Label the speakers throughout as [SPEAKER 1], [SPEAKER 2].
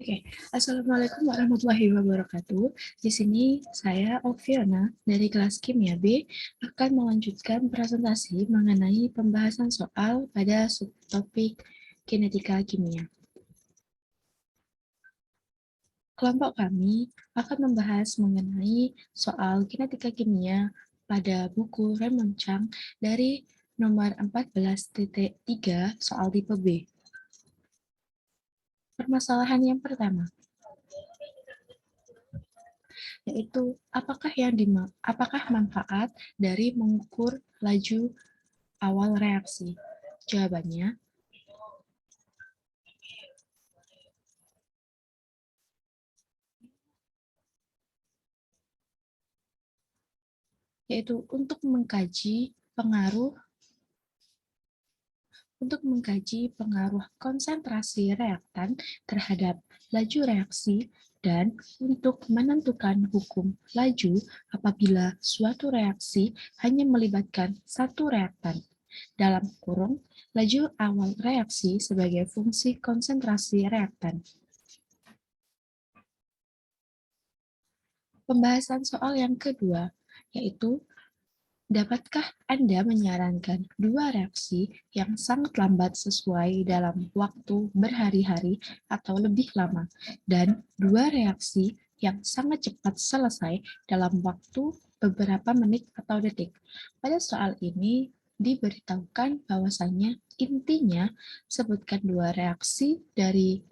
[SPEAKER 1] Oke, Assalamualaikum warahmatullahi wabarakatuh. Di sini saya Oviana dari kelas Kimia B akan melanjutkan presentasi mengenai pembahasan soal pada subtopik kinetika kimia. Kelompok kami akan membahas mengenai soal kinetika kimia pada buku Raymond Chang dari nomor 14.3 soal tipe B. Permasalahan yang pertama, yaitu apakah manfaat dari mengukur laju awal reaksi? Jawabannya, yaitu untuk mengkaji pengaruh konsentrasi reaktan terhadap laju reaksi dan untuk menentukan hukum laju apabila suatu reaksi hanya melibatkan satu reaktan. Dalam kurung, laju awal reaksi sebagai fungsi konsentrasi reaktan. Pembahasan soal yang kedua, yaitu dapatkah Anda menyarankan dua reaksi yang sangat lambat sesuai dalam waktu berhari-hari atau lebih lama, dan dua reaksi yang sangat cepat selesai dalam waktu beberapa menit atau detik? Pada soal ini diberitahukan bahwasannya intinya sebutkan dua reaksi dari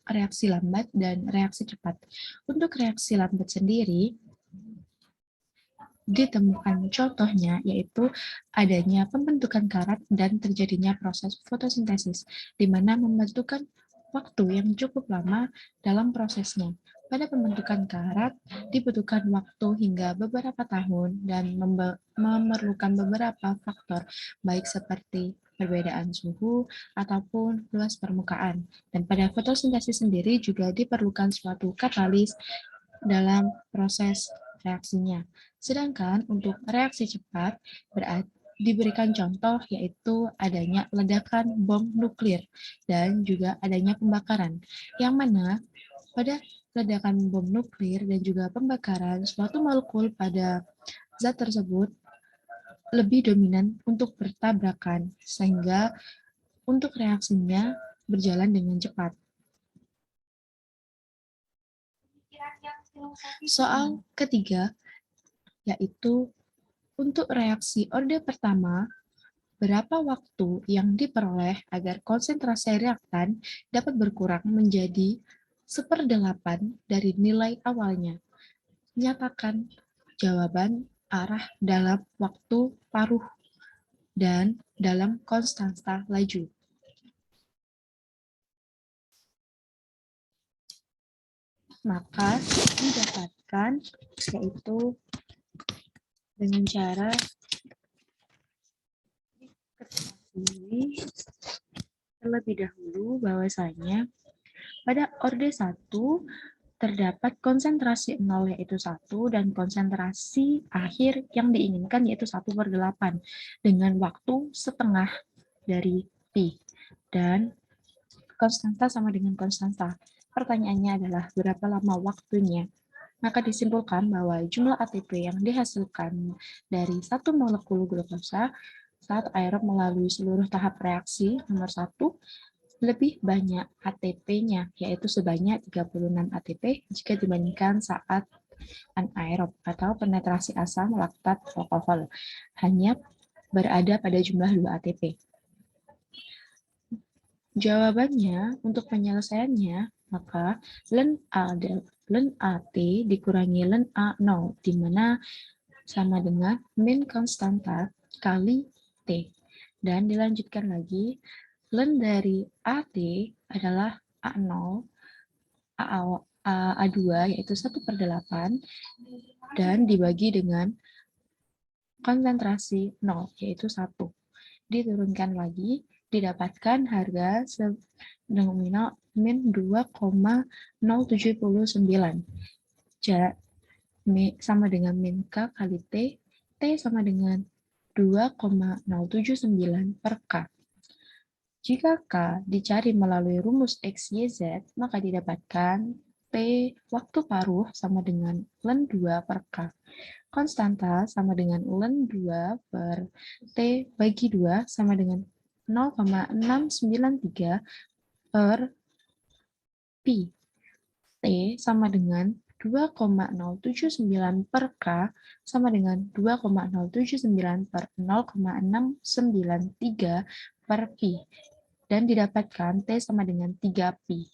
[SPEAKER 1] reaksi lambat dan reaksi cepat. Untuk reaksi lambat sendiri, ditemukan contohnya yaitu adanya pembentukan karat dan terjadinya proses fotosintesis, di mana membutuhkan waktu yang cukup lama dalam prosesnya. Pada pembentukan karat dibutuhkan waktu hingga beberapa tahun dan memerlukan beberapa faktor, baik seperti perbedaan suhu ataupun luas permukaan. Dan pada fotosintesis sendiri juga diperlukan suatu katalis dalam proses reaksinya. Sedangkan untuk reaksi cepat diberikan contoh yaitu adanya ledakan bom nuklir dan juga adanya pembakaran, yang mana pada ledakan bom nuklir dan juga pembakaran suatu molekul pada zat tersebut lebih dominan untuk bertabrakan sehingga untuk reaksinya berjalan dengan cepat. Soal ketiga, yaitu untuk reaksi orde pertama, berapa waktu yang diperoleh agar konsentrasi reaktan dapat berkurang menjadi 1/8 dari nilai awalnya? Nyatakan jawaban arah dalam waktu paruh dan dalam konstanta laju. Maka didapatkan yaitu dengan cara ini terlebih dahulu bahwasanya pada orde 1 terdapat konsentrasi 0 yaitu 1 dan konsentrasi akhir yang diinginkan yaitu 1/8 dengan waktu setengah dari pi dan konstanta sama dengan konstanta. Pertanyaannya adalah berapa lama waktunya? Maka disimpulkan bahwa jumlah ATP yang dihasilkan dari satu molekul glukosa saat aerob melalui seluruh tahap reaksi nomor 1 lebih banyak ATP-nya, yaitu sebanyak 36 ATP jika dibandingkan saat anaerob atau penetrasi asam laktat alkohol hanya berada pada jumlah 2 ATP. Jawabannya untuk penyelesaiannya, maka ln AT dikurangi ln A0, di mana sama dengan min konstanta kali T. Dan dilanjutkan lagi, ln dari AT adalah A0, A2 yaitu 1/8, dan dibagi dengan konsentrasi 0 yaitu 1. Diturunkan lagi, didapatkan harga nominal min 2,079. Sama dengan min K kali T, T sama dengan 2,079 per K. Jika K dicari melalui rumus X, Y, Z, maka didapatkan T waktu paruh sama dengan ln 2 per K. Konstanta sama dengan ln 2 per T bagi 2 sama dengan 0,693 per Pi. T sama dengan 2,079 per K sama dengan 2,079 per 0,693 per Pi. Dan didapatkan T sama dengan 3 Pi.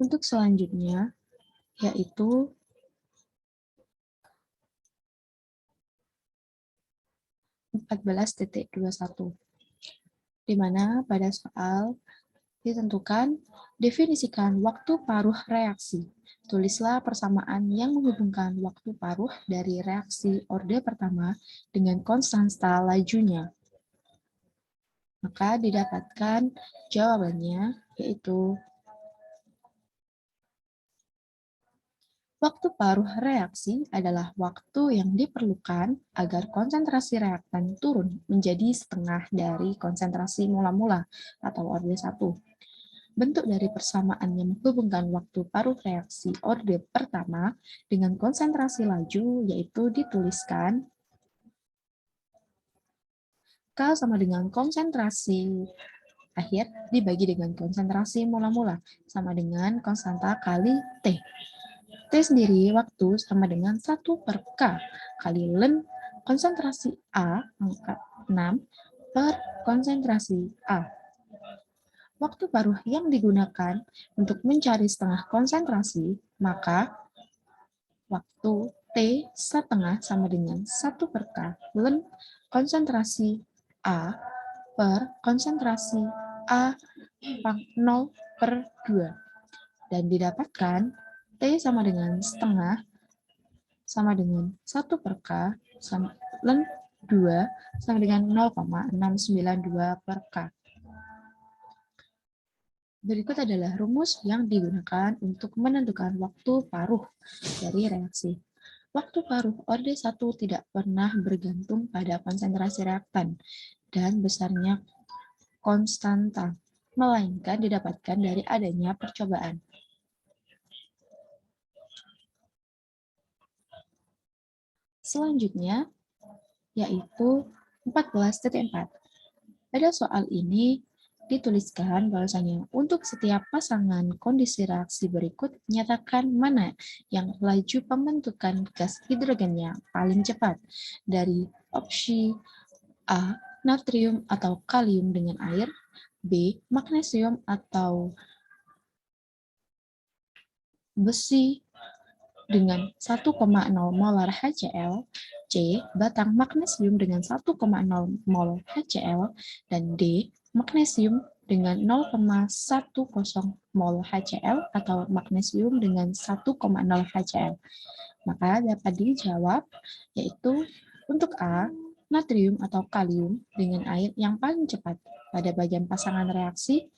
[SPEAKER 1] Untuk selanjutnya, yaitu (14.21), di mana pada soal ditentukan definisikan waktu paruh reaksi. Tulislah persamaan yang menghubungkan waktu paruh dari reaksi orde pertama dengan konstanta lajunya. Maka didapatkan jawabannya, yaitu waktu paruh reaksi adalah waktu yang diperlukan agar konsentrasi reaktan turun menjadi setengah dari konsentrasi mula-mula atau orde 1. Bentuk dari persamaan yang menghubungkan waktu paruh reaksi orde pertama dengan konsentrasi laju yaitu dituliskan K sama dengan konsentrasi akhir dibagi dengan konsentrasi mula-mula sama dengan konstanta kali T. T sendiri waktu sama dengan 1 per K kali ln konsentrasi A angka 6 per konsentrasi A. Waktu paruh yang digunakan untuk mencari setengah konsentrasi, maka waktu T setengah sama dengan 1 per K ln konsentrasi A per konsentrasi A 0 per 2. Dan didapatkan T sama dengan setengah sama dengan 1 per K sama ln 2 sama dengan 0,692 per K. Berikut adalah rumus yang digunakan untuk menentukan waktu paruh dari reaksi. Waktu paruh orde 1 tidak pernah bergantung pada konsentrasi reaktan dan besarnya konstanta, melainkan didapatkan dari adanya percobaan. Selanjutnya, yaitu 14.4. Pada soal ini, dituliskan bahwasanya untuk setiap pasangan kondisi reaksi berikut, nyatakan mana yang laju pembentukan gas hidrogennya paling cepat dari opsi A, natrium atau kalium dengan air, B, magnesium atau besi dengan 1,0 molar HCl, C, batang magnesium dengan 1,0 mol HCl, dan D, magnesium dengan 0,10 mol HCl atau magnesium dengan 1,0 HCl. Maka dapat dijawab, yaitu untuk A, natrium atau kalium dengan air yang paling cepat. Pada bagian pasangan reaksi,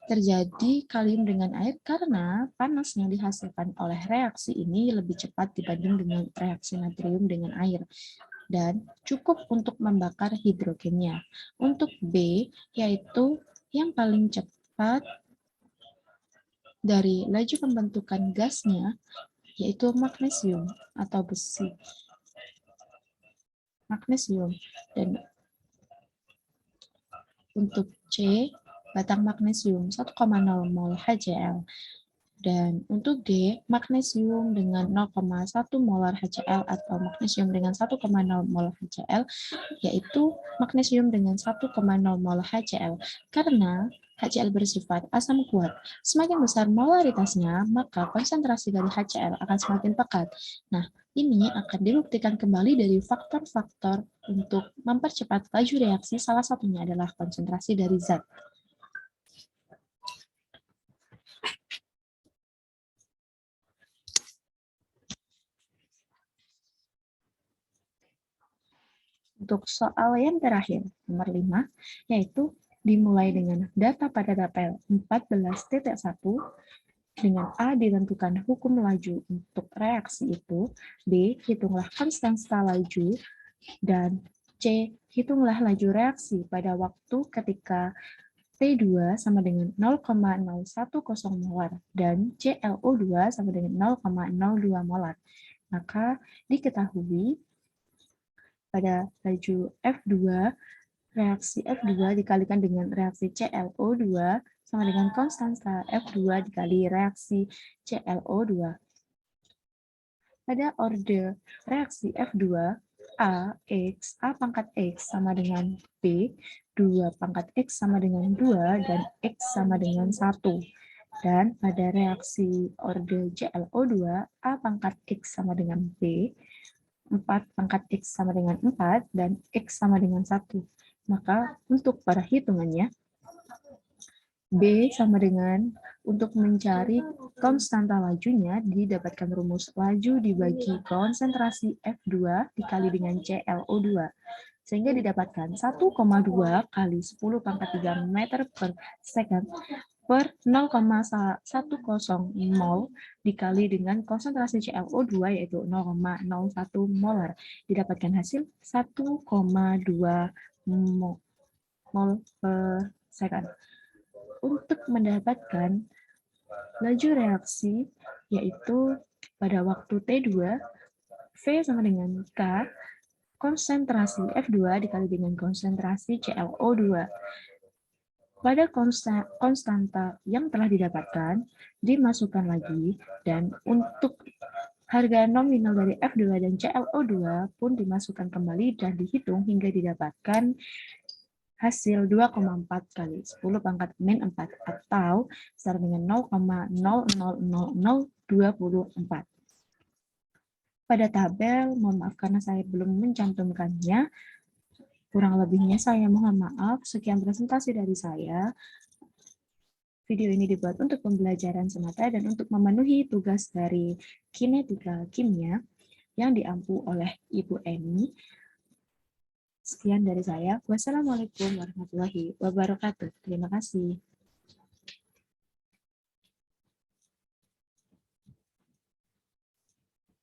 [SPEAKER 1] terjadi kalium dengan air karena panas yang dihasilkan oleh reaksi ini lebih cepat dibanding dengan reaksi natrium dengan air dan cukup untuk membakar hidrogennya. Untuk B, yaitu yang paling cepat dari laju pembentukan gasnya, yaitu magnesium atau besi. Magnesium. Dan untuk C, batang magnesium 1,0 mol HCl. Dan untuk D, magnesium dengan 0,1 molar HCl atau magnesium dengan 1,0 mol HCl, yaitu magnesium dengan 1,0 mol HCl. Karena HCl bersifat asam kuat. Semakin besar molaritasnya, maka konsentrasi dari HCl akan semakin pekat. Nah, ini akan dibuktikan kembali dari faktor-faktor untuk mempercepat laju reaksi, salah satunya adalah konsentrasi dari zat. Untuk soal yang terakhir, nomor 5, yaitu dimulai dengan data pada tabel 14.1, dengan A ditentukan hukum laju untuk reaksi itu, B hitunglah konstanta laju, dan C. Hitunglah laju reaksi pada waktu ketika T2 sama dengan 0,010 molar dan ClO2 sama dengan 0,02 molar. Maka diketahui pada laju F2, reaksi F2 dikalikan dengan reaksi ClO2 sama dengan konstanta F2 dikali reaksi ClO2. Pada orde reaksi F2, A pangkat X sama dengan B, 2 pangkat X sama dengan 2, dan X sama dengan 1. Dan pada reaksi orde ClO2, A pangkat X sama dengan B, 4 pangkat X sama dengan 4, dan X sama dengan 1. Maka untuk para hitungannya, B sama dengan, untuk mencari konstanta lajunya, didapatkan rumus laju dibagi konsentrasi F2 dikali dengan ClO2. Sehingga didapatkan 1,2 kali 10 pangkat 3 meter per second per 0,10 mol dikali dengan konsentrasi ClO2 yaitu 0,01 molar. Didapatkan hasil 1,2 mol per second. Untuk mendapatkan laju reaksi, yaitu pada waktu T2, V sama dengan K, konsentrasi F2 dikali dengan konsentrasi ClO2. Pada konstanta yang telah didapatkan, dimasukkan lagi, dan untuk harga nominal dari F2 dan ClO2 pun dimasukkan kembali dan dihitung hingga didapatkan hasil 2,4 kali 10 pangkat min 4 atau setara dengan 0,000024. Pada tabel, mohon maaf karena saya belum mencantumkannya, kurang lebihnya saya mohon maaf. Sekian presentasi dari saya. Video ini dibuat untuk pembelajaran semata dan untuk memenuhi tugas dari kinetika kimia yang diampu oleh Ibu Eni. Sekian dari saya. Wassalamualaikum warahmatullahi wabarakatuh. Terima kasih.